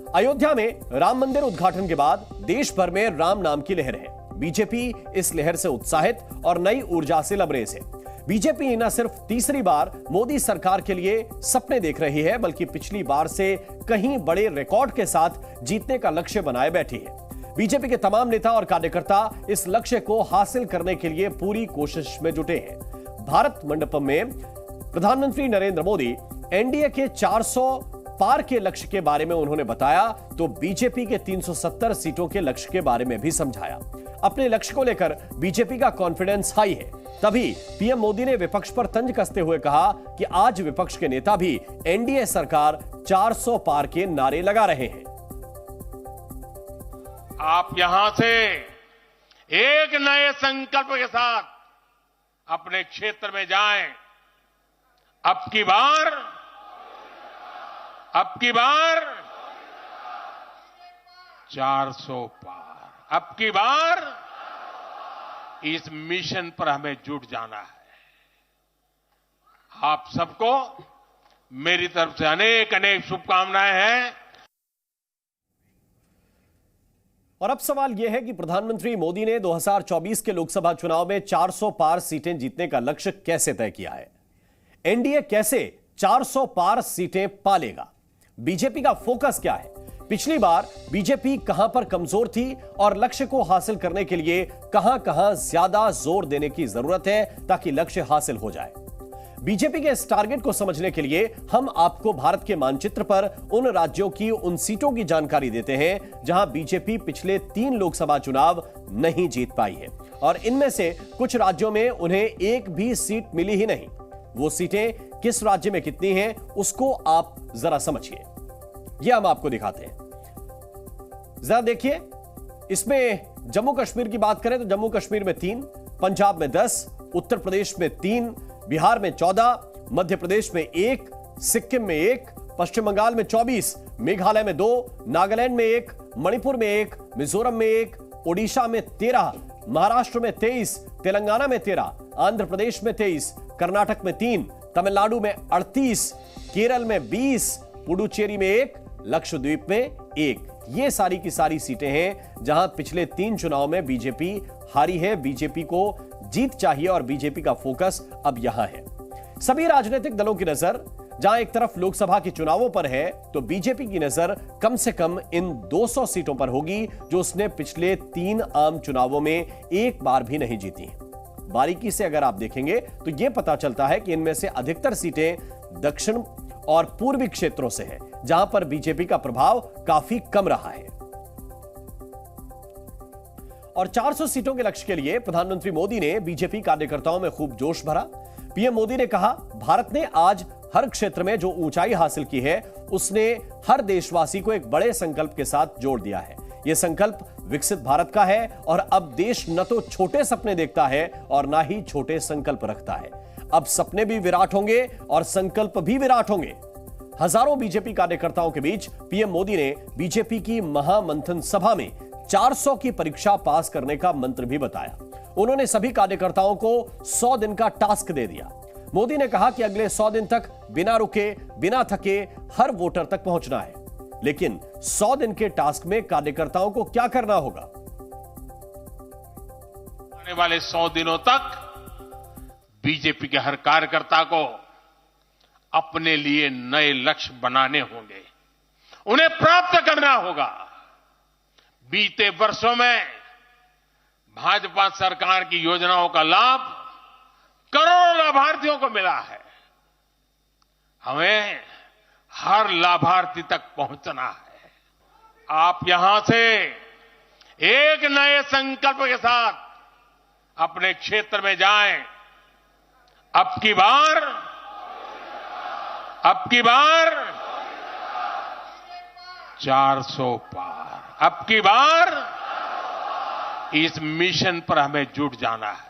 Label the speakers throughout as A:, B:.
A: अयोध्या में राम मंदिर उद्घाटन के बाद देश भर में राम नाम की लहर है। बीजेपी इस लहर से उत्साहित और नई ऊर्जा से लबरेज है। बीजेपी न सिर्फ तीसरी बार मोदी सरकार के लिए सपने देख रही है, बल्कि पिछली बार से कहीं बड़े रिकॉर्ड के साथ जीतने का लक्ष्य बनाए बैठी है। बीजेपी के तमाम नेता और कार्यकर्ता इस लक्ष्य को हासिल करने के लिए पूरी कोशिश में जुटे हैं। भारत मंडपम में प्रधानमंत्री नरेंद्र मोदी एनडीए के 400 पार के लक्ष्य के बारे में उन्होंने बताया, तो बीजेपी के 370 सीटों के लक्ष्य के बारे में भी समझाया। अपने लक्ष्य को लेकर बीजेपी का कॉन्फिडेंस हाई है। तभी पीएम मोदी ने विपक्ष पर तंज कसते हुए कहा कि आज विपक्ष के नेता भी एनडीए सरकार 400 पार के नारे लगा रहे हैं।
B: आप यहां से एक नए संकल्प के साथ अपने क्षेत्र में जाएं। अब की बार 400 पार, अब की बार इस मिशन पर हमें जुट जाना है। आप सबको मेरी तरफ से अनेक अनेक शुभकामनाएं हैं।
A: और अब सवाल यह है कि प्रधानमंत्री मोदी ने 2024 के लोकसभा चुनाव में 400 पार सीटें जीतने का लक्ष्य कैसे तय किया है? एनडीए कैसे 400 पार सीटें पालेगा? बीजेपी का फोकस क्या है? पिछली बार बीजेपी कहां पर कमजोर थी और लक्ष्य को हासिल करने के लिए कहां कहां ज्यादा जोर देने की जरूरत है ताकि लक्ष्य हासिल हो जाए? बीजेपी के इस टारगेट को समझने के लिए हम आपको भारत के मानचित्र पर उन राज्यों की उन सीटों की जानकारी देते हैं जहां बीजेपी पिछले 3 लोकसभा चुनाव नहीं जीत पाई है, और इनमें से कुछ राज्यों में उन्हें एक भी सीट मिली ही नहीं। वो सीटें किस राज्य में कितनी हैं, उसको आप जरा समझिए। यह हम आपको दिखाते हैं, जरा देखिए। इसमें जम्मू कश्मीर की बात करें तो जम्मू कश्मीर में 3, पंजाब में 10, उत्तर प्रदेश में 3, बिहार में 14, मध्य प्रदेश में 1, सिक्किम में 1, पश्चिम बंगाल में 24, मेघालय में 2, नागालैंड में 1, मणिपुर में 1, मिजोरम में 1, ओडिशा में 13, महाराष्ट्र में 23, तेलंगाना में 13, आंध्र प्रदेश में 23, कर्नाटक में 3, तमिलनाडु में 38, केरल में 20, पुडुचेरी में 1, लक्षद्वीप में 1। ये सारी की सारी सीटें हैं जहां पिछले 3 चुनाव में बीजेपी हारी है। बीजेपी को जीत चाहिए और बीजेपी का फोकस अब यहां है। सभी राजनीतिक दलों की नजर जहां एक तरफ लोकसभा के चुनावों पर है, तो बीजेपी की नजर कम से कम इन 200 सीटों पर होगी जो उसने पिछले 3 आम चुनावों में एक बार भी नहीं जीती हैं। बारीकी से अगर आप देखेंगे तो यह पता चलता है कि इनमें से अधिकतर सीटें दक्षिण और पूर्वी क्षेत्रों से है, जहां पर बीजेपी का प्रभाव काफी कम रहा है। और 400 सीटों के लक्ष्य के लिए प्रधानमंत्री मोदी ने बीजेपी कार्यकर्ताओं में खूब जोश भरा। पीएम मोदी ने कहा, भारत ने आज हर क्षेत्र में जो ऊंचाई हासिल की है, उसने हर देशवासी को एक बड़े संकल्प के साथ जोड़ दिया है। यह संकल्प विकसित भारत का है और अब देश न तो छोटे सपने देखता है और ना ही छोटे संकल्प रखता है। अब सपने भी विराट होंगे और संकल्प भी विराट होंगे। हजारों बीजेपी कार्यकर्ताओं के बीच पीएम मोदी ने बीजेपी की महामंथन सभा में 400 की परीक्षा पास करने का मंत्र भी बताया। उन्होंने सभी कार्यकर्ताओं को 100 दिन का टास्क दे दिया। मोदी ने कहा कि अगले 100 दिन तक बिना रुके, बिना थके हर वोटर तक पहुंचना है। लेकिन 100 दिन के टास्क में कार्यकर्ताओं को क्या करना होगा?
B: आने वाले 100 दिनों तक बीजेपी के हर कार्यकर्ता को अपने लिए नए लक्ष्य बनाने होंगे, उन्हें प्राप्त करना होगा। बीते वर्षों में भाजपा सरकार की योजनाओं का लाभ करोड़ों लाभार्थियों को मिला है। हमें हर लाभार्थी तक पहुंचना है। आप यहां से एक नए संकल्प के साथ अपने क्षेत्र में जाएं। अब की बार 400 पार, अब की बार इस मिशन पर हमें जुट जाना है।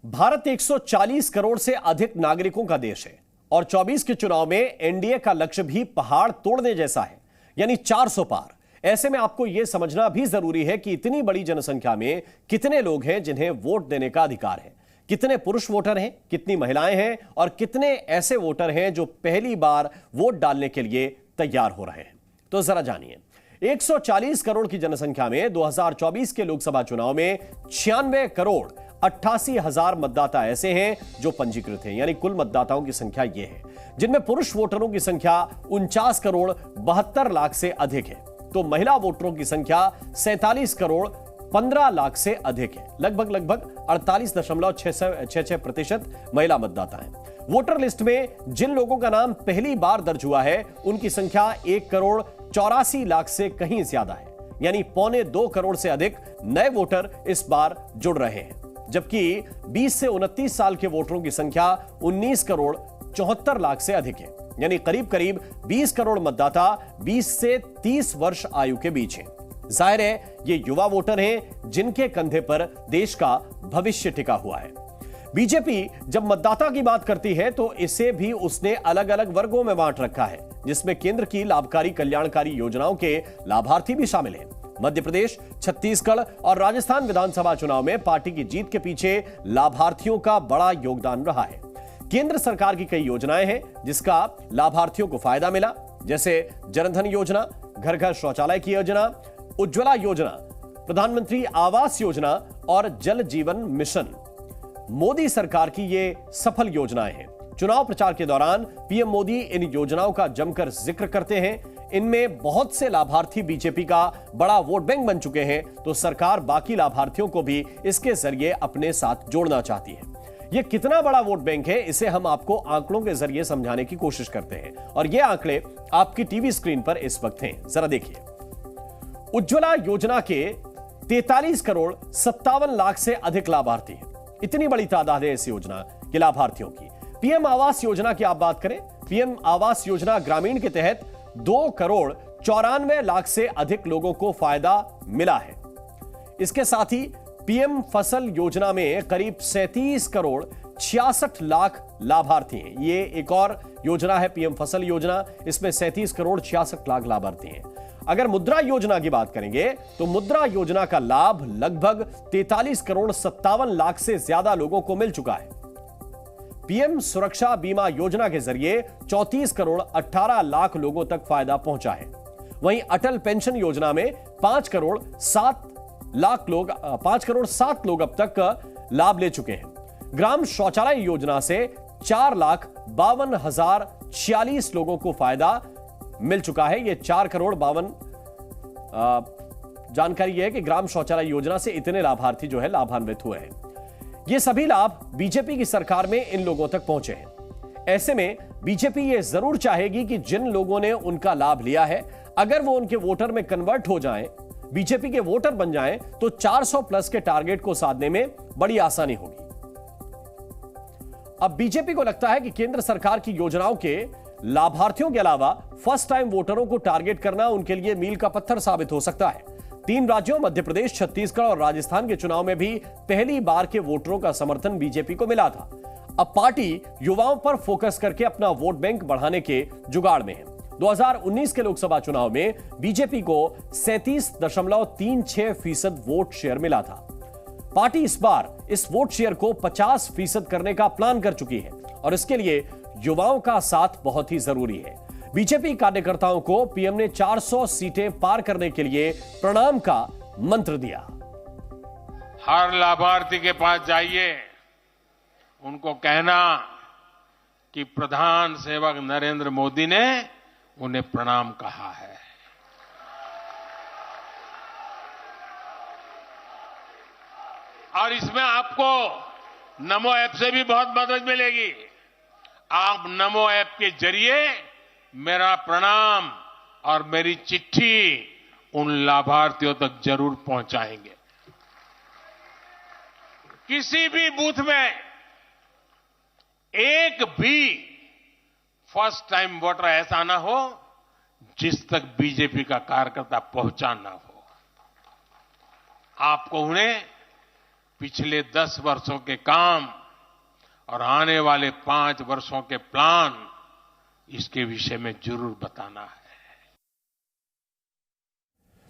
A: भारत 140 करोड़ से अधिक नागरिकों का देश है और 24 के चुनाव में एनडीए का लक्ष्य भी पहाड़ तोड़ने जैसा है, यानी 400 पार। ऐसे में आपको यह समझना भी जरूरी है कि इतनी बड़ी जनसंख्या में कितने लोग हैं जिन्हें वोट देने का अधिकार है, कितने पुरुष वोटर हैं, कितनी महिलाएं हैं और कितने ऐसे वोटर हैं जो पहली बार वोट डालने के लिए तैयार हो रहे हैं। तो जरा जानिए। 140 करोड़ की जनसंख्या में 2024 के लोकसभा चुनाव में 96 करोड़ 88 हजार मतदाता ऐसे हैं जो पंजीकृत हैं, यानी कुल मतदाताओं की संख्या यह है, जिनमें पुरुष वोटरों की संख्या 49 करोड़ 72 लाख से अधिक है, तो महिला वोटरों की संख्या 47 करोड़ 15 लाख से अधिक है। लगभग 48.66% महिला मतदाता हैं। वोटर लिस्ट में जिन लोगों का नाम पहली बार दर्ज हुआ है उनकी संख्या 1 करोड़ 84 लाख से कहीं ज्यादा है, यानी 1.25 करोड़ से अधिक नए वोटर इस बार जुड़ रहे हैं, जबकि 20 से 29 साल के वोटरों की संख्या 19 करोड़ 74 लाख से अधिक है, यानी करीब 20 करोड़ मतदाता 20 से 30 वर्ष आयु के बीच हैं। जाहिर है ये युवा वोटर हैं जिनके कंधे पर देश का भविष्य टिका हुआ है। बीजेपी जब मतदाता की बात करती है तो इसे भी उसने अलग अलग वर्गों में बांट रखा है, जिसमें केंद्र की लाभकारी कल्याणकारी योजनाओं के लाभार्थी भी शामिल हैं। मध्य प्रदेश, छत्तीसगढ़ और राजस्थान विधानसभा चुनाव में पार्टी की जीत के पीछे लाभार्थियों का बड़ा योगदान रहा है। केंद्र सरकार की कई योजनाएं हैं जिसका लाभार्थियों को फायदा मिला, जैसे जनधन योजना, घर घर शौचालय की योजना, उज्ज्वला योजना, प्रधानमंत्री आवास योजना और जल जीवन मिशन। मोदी सरकार की ये सफल योजनाएं हैं। चुनाव प्रचार के दौरान पीएम मोदी इन योजनाओं का जमकर जिक्र करते हैं। इनमें बहुत से लाभार्थी बीजेपी का बड़ा वोट बैंक बन चुके हैं, तो सरकार बाकी लाभार्थियों को भी इसके जरिए अपने साथ जोड़ना चाहती है। यह कितना बड़ा वोट बैंक है, इसे हम आपको आंकड़ों के जरिए समझाने की कोशिश करते हैं, और ये आंकड़े आपकी टीवी स्क्रीन पर इस वक्त हैं। जरा देखिए। उज्ज्वला योजना के 43 करोड़ 57 लाख से अधिक लाभार्थी हैं। इतनी बड़ी तादाद है इस योजना के लाभार्थियों की। पीएम आवास योजना की आप बात करें, पीएम आवास योजना ग्रामीण के तहत 2 करोड़ 94 लाख से अधिक लोगों को फायदा मिला है। इसके साथ ही पीएम फसल योजना में करीब 37 करोड़ 66 लाख लाभार्थी हैं। ये एक और योजना है पीएम फसल योजना, इसमें 37 करोड़ 66 लाख लाभार्थी हैं। अगर मुद्रा योजना की बात करेंगे तो मुद्रा योजना का लाभ लगभग 43 करोड़ 57 लाख से ज्यादा लोगों को मिल चुका है। पीएम सुरक्षा बीमा योजना के जरिए 34 करोड़ 18 लाख लोगों तक फायदा पहुंचा है। वहीं अटल पेंशन योजना में 5 करोड़ 7 लोग अब तक लाभ ले चुके हैं। ग्राम शौचालय योजना से 4,52,046 लोगों को फायदा मिल चुका है। यह 4 करोड़ 52 जानकारी यह है कि ग्राम शौचालय योजना से इतने लाभार्थी जो है लाभान्वित हुए हैं। ये सभी लाभ बीजेपी की सरकार में इन लोगों तक पहुंचे हैं। ऐसे में बीजेपी ये जरूर चाहेगी कि जिन लोगों ने उनका लाभ लिया है, अगर वो उनके वोटर में कन्वर्ट हो जाएं, बीजेपी के वोटर बन जाएं, तो 400 प्लस के टारगेट को साधने में बड़ी आसानी होगी। अब बीजेपी को लगता है कि केंद्र सरकार की योजनाओं के लाभार्थियों के अलावा फर्स्ट टाइम वोटरों को टारगेट करना उनके लिए मील का पत्थर साबित हो सकता है। 3 राज्यों मध्य प्रदेश, छत्तीसगढ़ और राजस्थान के चुनाव में भी पहली बार के वोटरों का समर्थन बीजेपी को मिला था। अब पार्टी युवाओं पर फोकस करके अपना वोट बैंक बढ़ाने के जुगाड़ में है। 2019 के लोकसभा चुनाव में बीजेपी को 37.36% वोट शेयर मिला था। पार्टी इस बार इस वोट शेयर को 50% करने का प्लान कर चुकी है, और इसके लिए युवाओं का साथ बहुत ही जरूरी है। बीजेपी कार्यकर्ताओं को पीएम ने 400 सीटें पार करने के लिए प्रणाम का मंत्र दिया।
B: हर लाभार्थी के पास जाइए, उनको कहना कि प्रधान सेवक नरेंद्र मोदी ने उन्हें प्रणाम कहा है। और इसमें आपको नमो ऐप से भी बहुत मदद मिलेगी। आप नमो ऐप के जरिए मेरा प्रणाम और मेरी चिट्ठी उन लाभार्थियों तक जरूर पहुंचाएंगे। किसी भी बूथ में एक भी फर्स्ट टाइम वोटर ऐसा ना हो जिस तक बीजेपी का कार्यकर्ता पहुंचा ना हो। आपको उन्हें पिछले 10 वर्षों के काम और आने वाले 5 वर्षों के प्लान, इसके विषय में जरूर बताना है।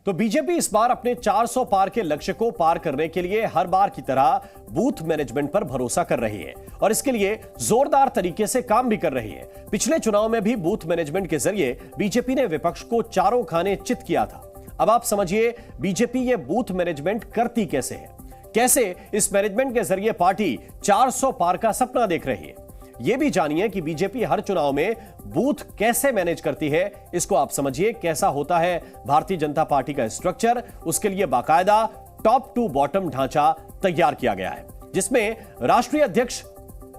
A: तो बीजेपी इस बार अपने 400 पार के लक्ष्य को पार करने के लिए हर बार की तरह बूथ मैनेजमेंट पर भरोसा कर रही है और इसके लिए जोरदार तरीके से काम भी कर रही है। पिछले चुनाव में भी बूथ मैनेजमेंट के जरिए बीजेपी ने विपक्ष को चारों खाने चित किया था। अब आप समझिए बीजेपी ये बूथ मैनेजमेंट करती कैसे है, कैसे इस मैनेजमेंट के जरिए पार्टी 400 पार का सपना देख रही है। यह भी जानिए कि बीजेपी हर चुनाव में बूथ कैसे मैनेज करती है। इसको आप समझिए कैसा होता है भारतीय जनता पार्टी का स्ट्रक्चर। उसके लिए बाकायदा टॉप टू बॉटम ढांचा तैयार किया गया है, जिसमें राष्ट्रीय अध्यक्ष,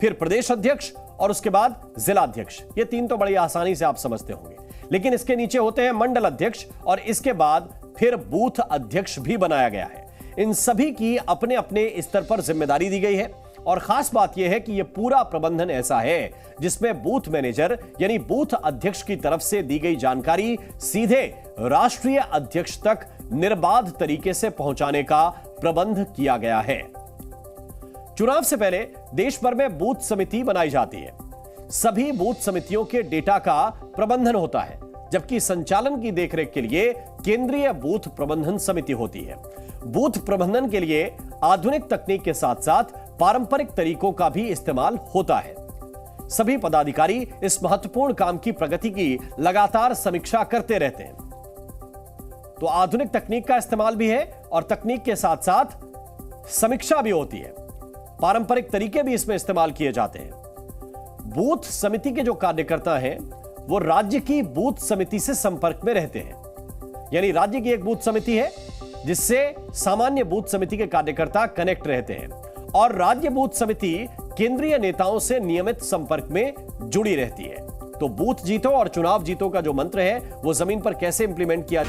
A: फिर प्रदेश अध्यक्ष और उसके बाद जिला अध्यक्ष। ये तीन तो बड़ी आसानी से आप समझते होंगे, लेकिन इसके नीचे होते हैं मंडल अध्यक्ष और इसके बाद फिर बूथ अध्यक्ष भी बनाया गया है। इन सभी की अपने अपने स्तर पर जिम्मेदारी दी गई है और खास बात यह है कि यह पूरा प्रबंधन ऐसा है जिसमें बूथ मैनेजर यानी बूथ अध्यक्ष की तरफ से दी गई जानकारी सीधे राष्ट्रीय अध्यक्ष तक निर्बाध तरीके से पहुंचाने का प्रबंध किया गया है। चुनाव से पहले देश भर में बूथ समिति बनाई जाती है। सभी बूथ समितियों के डेटा का प्रबंधन होता है, जबकि संचालन की देखरेख के लिए केंद्रीय बूथ प्रबंधन समिति होती है। बूथ प्रबंधन के लिए आधुनिक तकनीक के साथ साथ पारंपरिक तरीकों का भी इस्तेमाल होता है। सभी पदाधिकारी इस महत्वपूर्ण काम की प्रगति की लगातार समीक्षा करते रहते हैं। तो आधुनिक तकनीक का इस्तेमाल भी है और तकनीक के साथ साथ समीक्षा भी होती है। पारंपरिक तरीके भी इसमें इस्तेमाल किए जाते हैं। बूथ समिति के जो कार्यकर्ता हैं वो राज्य की बूथ समिति से संपर्क में रहते हैं। यानी राज्य की एक बूथ समिति है जिससे सामान्य बूथ समिति के कार्यकर्ता कनेक्ट रहते हैं और राज्य बूथ समिति केंद्रीय नेताओं से नियमित संपर्क में जुड़ी रहती है। तो बूथ जीतो और चुनाव जीतो का जो मंत्र है वो जमीन पर कैसे इंप्लीमेंट किया